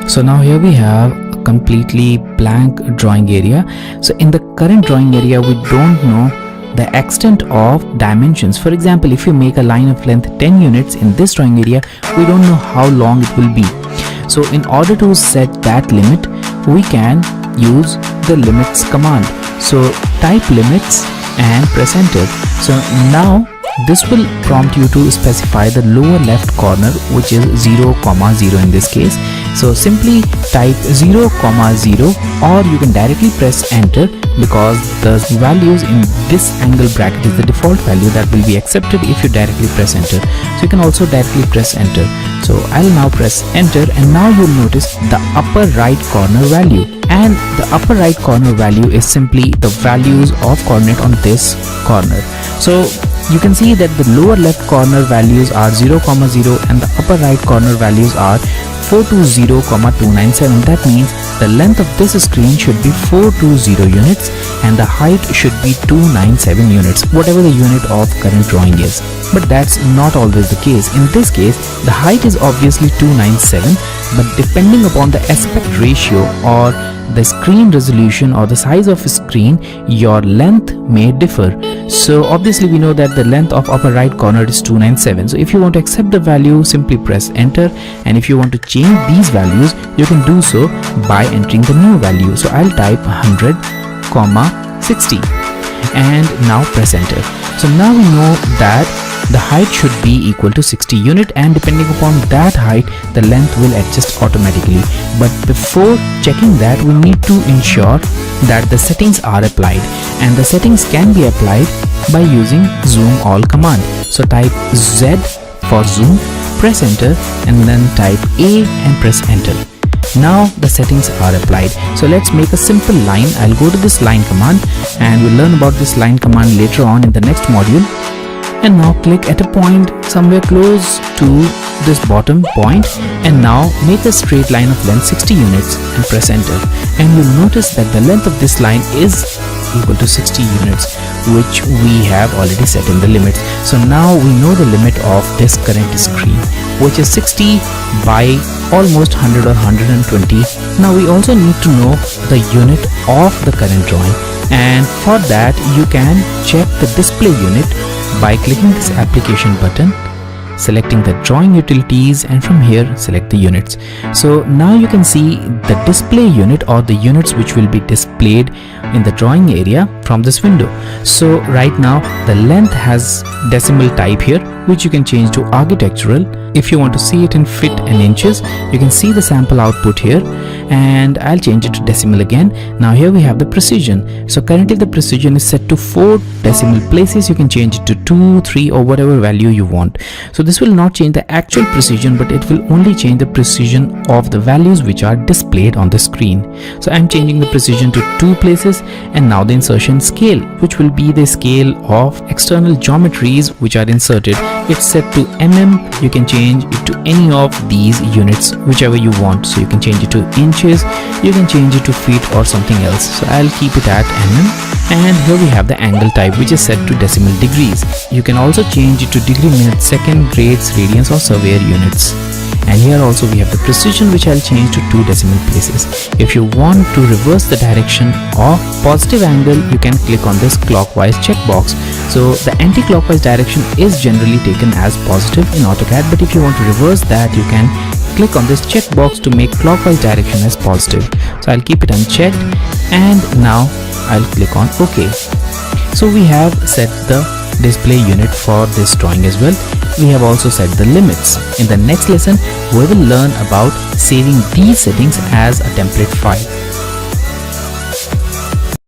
So now here we have a completely blank drawing area. So in the current drawing area, we don't know the extent of dimensions. For example, if you make a line of length 10 units in this drawing area, we don't know how long it will be. So in order to set that limit, we can use the limits command. So type limits and press enter. So now this will prompt you to specify the lower left corner, which is 0, 0 in this case. So simply type 0, 0, or you can directly press enter, because the values in this angle bracket is the default value that will be accepted if you directly press enter. So you can also directly press enter. So I'll now press enter, and now you'll notice the upper right corner value, and the upper right corner value is simply the values of coordinate on this corner. So you can see that the lower left corner values are 0, 0, and the upper right corner values are 420, 297. That means the length of this screen should be 420 units and the height should be 297 units, whatever the unit of current drawing is. But that's not always the case. In this case, the height is obviously 297, but depending upon the aspect ratio or the screen resolution or the size of screen, your length may differ. So obviously we know that the length of upper right corner is 297. So if you want to accept the value, simply press enter, and if you want to change these values, you can do so by entering the new value. So I'll type 100, 60 and now press enter. So now we know that the height should be equal to 60 unit, and depending upon that height, the length will adjust automatically. But before checking that, we need to ensure that the settings are applied, and the settings can be applied by using zoom all command. So type Z for zoom, press enter, and then type A and press enter. Now the settings are applied. So let's make a simple line. I'll go to this line command, and we'll learn about this line command later on in the next module. And now click at a point somewhere close to this bottom point, and now make a straight line of length 60 units and press enter. And you'll notice that the length of this line is equal to 60 units, which we have already set in the limits. So now we know the limit of this current screen, which is 60 by almost 100 or 120. Now we also need to know the unit of the current drawing, and for that you can check the display unit by clicking this application button, selecting the drawing utilities, and from here select the units. So now you can see the display unit or the units which will be displayed in the drawing area from this window. So right now the length has decimal type here, which you can change to architectural. If you want to see it in feet and inches, you can see the sample output here, and I'll change it to decimal again. Now here we have the precision. So currently the precision is set to 4 decimal places. You can change it to 2, 3 or whatever value you want. So this will not change the actual precision, but it will only change the precision of the values which are displayed on the screen. So I'm changing the precision to 2 places, and now the insertion scale, which will be the scale of external geometries which are inserted. It's set to mm. You can change it to any of these units, whichever you want. So you can change it to inches, you can change it to feet or something else. So I'll keep it at mm. And here we have the angle type, which is set to decimal degrees. You can also change it to degree, minute, second, grades, radians or surveyor units. And here also we have the precision, which I'll change to 2 decimal places. If you want to reverse the direction of positive angle, you can click on this clockwise checkbox. So the anti-clockwise direction is generally taken as positive in AutoCAD, but if you want to reverse that, you can click on this checkbox to make clockwise direction as positive. So I'll keep it unchecked, and now I'll click on OK. So we have set the display unit for this drawing as well. We have also set the limits. In the next lesson, we will learn about saving these settings as a template file.